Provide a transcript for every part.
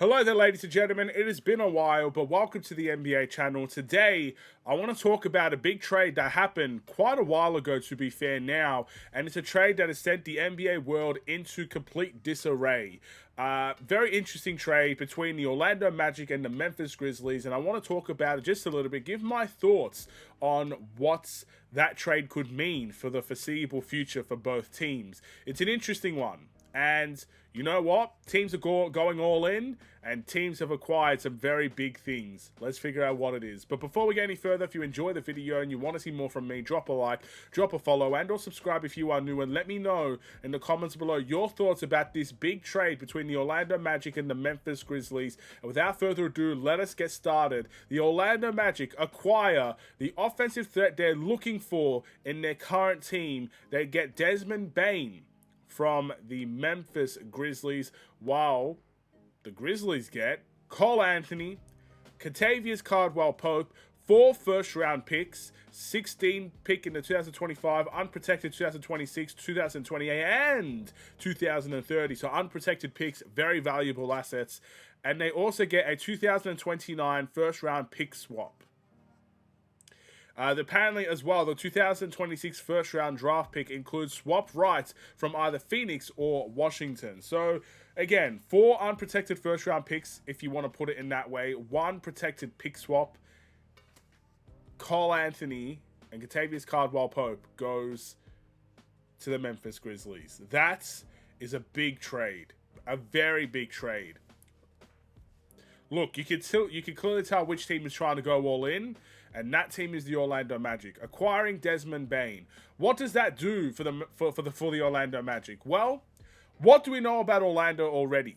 Hello there, ladies and gentlemen. It has been a while, but welcome to the NBA channel. Today, I want to talk about a big trade that happened quite a while ago, to be fair now, and it's a trade that has sent the NBA world into complete disarray. Very interesting trade between the Orlando Magic and the Memphis Grizzlies, and I want to talk about it just a little bit, give my thoughts on what that trade could mean for the foreseeable future for both teams. It's an interesting one. And you know what? Teams are going all in, and teams have acquired some very big things. Let's figure out what it is. But before we get any further, if you enjoy the video and you want to see more from me, drop a like, drop a follow, and or subscribe if you are new. And let me know in the comments below your thoughts about this big trade between the Orlando Magic and the Memphis Grizzlies. And without further ado, let us get started. The Orlando Magic acquire the offensive threat they're looking for in their current team. They get Desmond, Bane from the Memphis Grizzlies, while the Grizzlies get Cole Anthony, Kentavious Caldwell-Pope, 4 first-round picks, 16 pick in the 2025, unprotected 2026, 2028, and 2030. So unprotected picks, very valuable assets. And they also get a 2029 first-round pick swap. Apparently, as well, the 2026 first-round draft pick includes swap rights from either Phoenix or Washington. So, again, 4 unprotected first-round picks, if you want to put it in that way. 1 protected pick swap. Cole Anthony and Kentavious Caldwell-Pope goes to the Memphis Grizzlies. That is a big trade. A very big trade. Look, you can clearly tell which team is trying to go all in, and that team is the Orlando Magic. Acquiring Desmond Bane. What does that do for the Orlando Magic? Well, what do we know about Orlando already?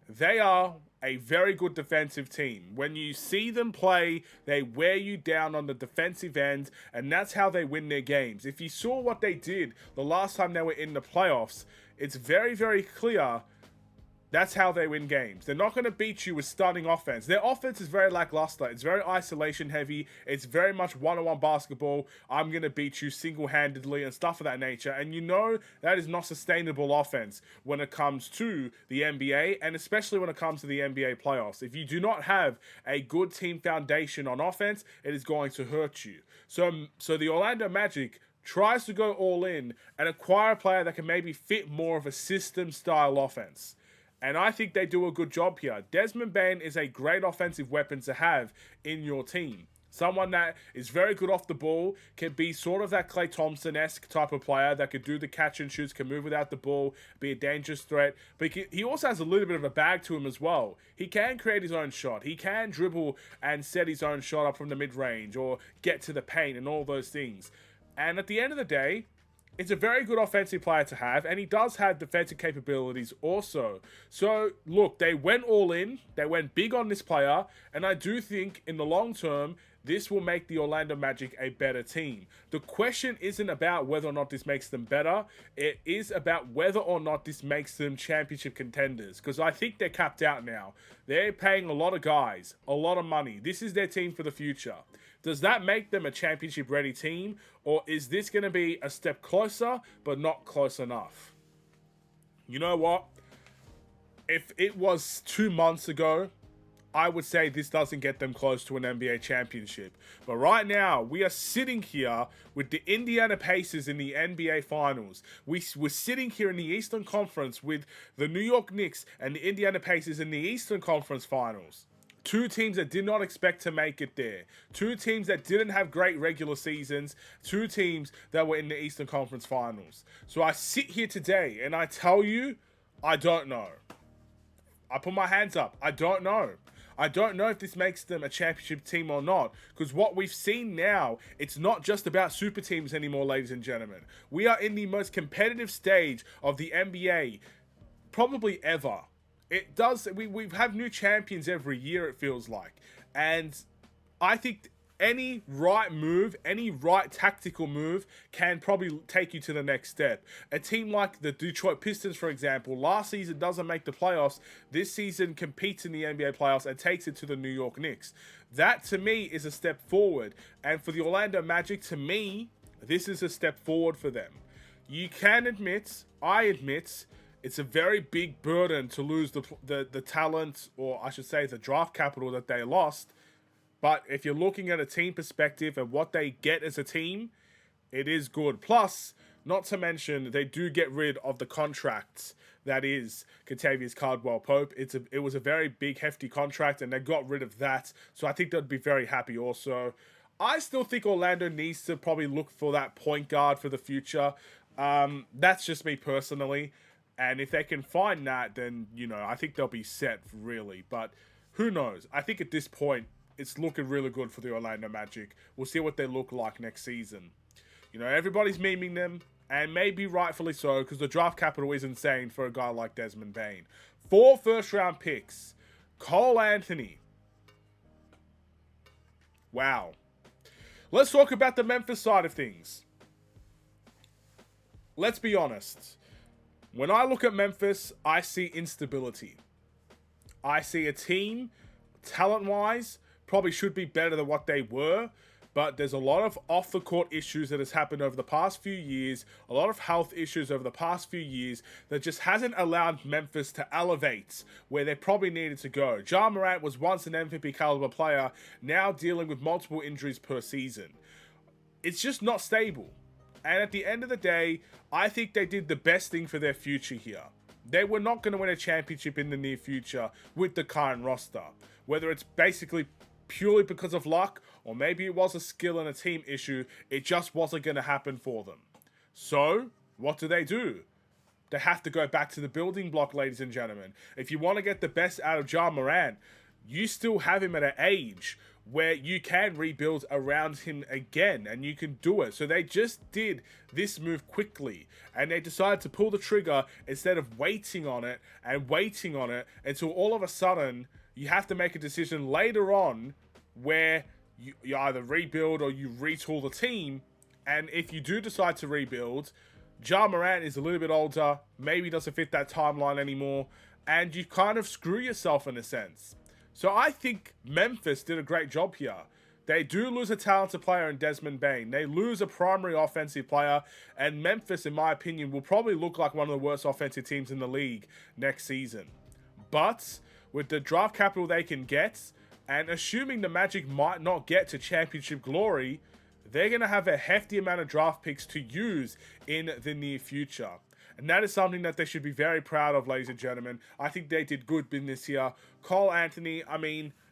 They are a very good defensive team. When you see them play, they wear you down on the defensive end, and that's how they win their games. If you saw what they did the last time they were in the playoffs, it's very, very clear that's how they win games. They're not going to beat you with stunning offense. Their offense is very lackluster. It's very isolation heavy. It's very much one-on-one basketball. I'm going to beat you single-handedly and stuff of that nature. And you know that is not sustainable offense when it comes to the NBA, and especially when it comes to the NBA playoffs. If you do not have a good team foundation on offense, it is going to hurt you. So the Orlando Magic tries to go all in and acquire a player that can maybe fit more of a system-style offense. And I think they do a good job here. Desmond Bane is a great offensive weapon to have in your team. Someone that is very good off the ball, can be sort of that Klay Thompson-esque type of player that could do the catch and shoots, can move without the ball, be a dangerous threat. But he also has a little bit of a bag to him as well. He can create his own shot. He can dribble and set his own shot up from the mid-range or get to the paint and all those things. And at the end of the day, it's a very good offensive player to have, and he does have defensive capabilities also. So, look, they went all in. They went big on this player, and I do think in the long term, this will make the Orlando Magic a better team. The question isn't about whether or not this makes them better. It is about whether or not this makes them championship contenders, because I think they're capped out now. They're paying a lot of guys, a lot of money. This is their team for the future. Does that make them a championship-ready team, or is this going to be a step closer, but not close enough? You know what? If it was 2 months ago, I would say this doesn't get them close to an NBA championship. But right now, we are sitting here with the Indiana Pacers in the NBA Finals. We're sitting here in the Eastern Conference with the New York Knicks and the Indiana Pacers in the Eastern Conference Finals. 2 teams that did not expect to make it there. 2 teams that didn't have great regular seasons. 2 teams that were in the Eastern Conference Finals. So I sit here today and I tell you, I don't know. I put my hands up. I don't know. I don't know if this makes them a championship team or not. Because what we've seen now, it's not just about super teams anymore, ladies and gentlemen. We are in the most competitive stage of the NBA probably ever. It does. We have new champions every year, it feels like. And I think any right move, any right tactical move can probably take you to the next step. A team like the Detroit Pistons, for example, last season doesn't make the playoffs. This season competes in the NBA playoffs and takes it to the New York Knicks. That, to me, is a step forward. And for the Orlando Magic, to me, this is a step forward for them. You can admit, I admit, it's a very big burden to lose the talent, or I should say the draft capital that they lost. But if you're looking at a team perspective and what they get as a team, it is good. Plus, not to mention, they do get rid of the contracts that is Kentavious Caldwell-Pope. It was a very big, hefty contract, and they got rid of that. So I think they'd be very happy also. I still think Orlando needs to probably look for that point guard for the future. That's just me personally. And if they can find that, then, I think they'll be set, really. But who knows? I think at this point, it's looking really good for the Orlando Magic. We'll see what they look like next season. Everybody's memeing them, and maybe rightfully so, because the draft capital is insane for a guy like Desmond Bane. 4 first-round picks. Cole Anthony. Wow. Let's talk about the Memphis side of things. Let's be honest. When I look at Memphis, I see instability. I see a team, talent-wise, probably should be better than what they were, but there's a lot of off-the-court issues that has happened over the past few years, a lot of health issues over the past few years that just hasn't allowed Memphis to elevate where they probably needed to go. Ja Morant was once an MVP caliber player, now dealing with multiple injuries per season. It's just not stable. And at the end of the day, I think they did the best thing for their future here. They were not going to win a championship in the near future with the current roster. Whether it's basically purely because of luck, or maybe it was a skill and a team issue, it just wasn't going to happen for them. So, what do? They have to go back to the building block, ladies and gentlemen. If you want to get the best out of Ja Morant, you still have him at an age where you can rebuild around him again, and you can do it. So they just did this move quickly, and they decided to pull the trigger instead of waiting on it until all of a sudden you have to make a decision later on where you either rebuild or you retool the team. And if you do decide to rebuild, Ja Morant is a little bit older, maybe doesn't fit that timeline anymore, and you kind of screw yourself in a sense. So I think Memphis did a great job here. They do lose a talented player in Desmond Bane. They lose a primary offensive player, and Memphis, in my opinion, will probably look like one of the worst offensive teams in the league next season. But with the draft capital they can get, and assuming the Magic might not get to championship glory, they're going to have a hefty amount of draft picks to use in the near future. And that is something that they should be very proud of, ladies and gentlemen. I think they did good business here. Cole Anthony,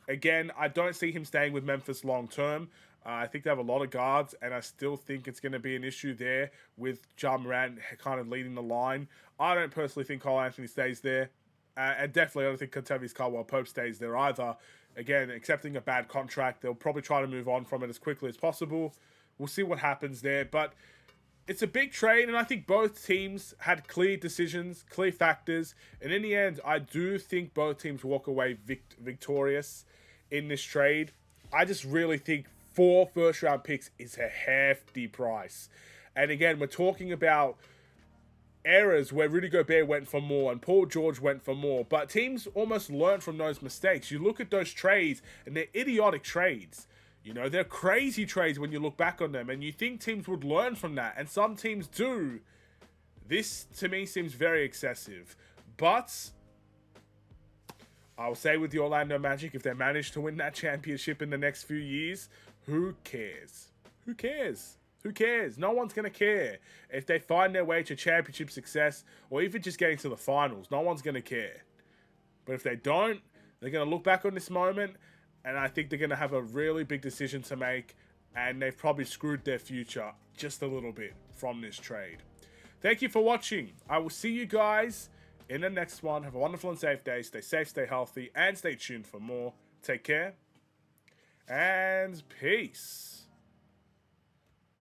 again, I don't see him staying with Memphis long term. I think they have a lot of guards, and I still think it's going to be an issue there with Ja Morant kind of leading the line. I don't personally think Cole Anthony stays there. And definitely I don't think Kentavious Caldwell-Pope stays there either. Again, accepting a bad contract, they'll probably try to move on from it as quickly as possible. We'll see what happens there, but it's a big trade, and I think both teams had clear decisions, clear factors, and in the end, I do think both teams walk away victorious in this trade. I just really think 4 first-round picks is a hefty price. And again, we're talking about eras where Rudy Gobert went for more and Paul George went for more, but teams almost learned from those mistakes. You look at those trades, and they're idiotic trades. They're crazy trades when you look back on them, and you think teams would learn from that, and some teams do. This, to me, seems very excessive. But I'll say with the Orlando Magic, if they manage to win that championship in the next few years, who cares? Who cares? Who cares? No one's going to care. If they find their way to championship success, or even just getting to the finals, no one's going to care. But if they don't, they're going to look back on this moment, and I think they're going to have a really big decision to make, and they've probably screwed their future just a little bit from this trade. Thank you for watching. I will see you guys in the next one. Have a wonderful and safe day. Stay safe, stay healthy, and stay tuned for more. Take care, and peace.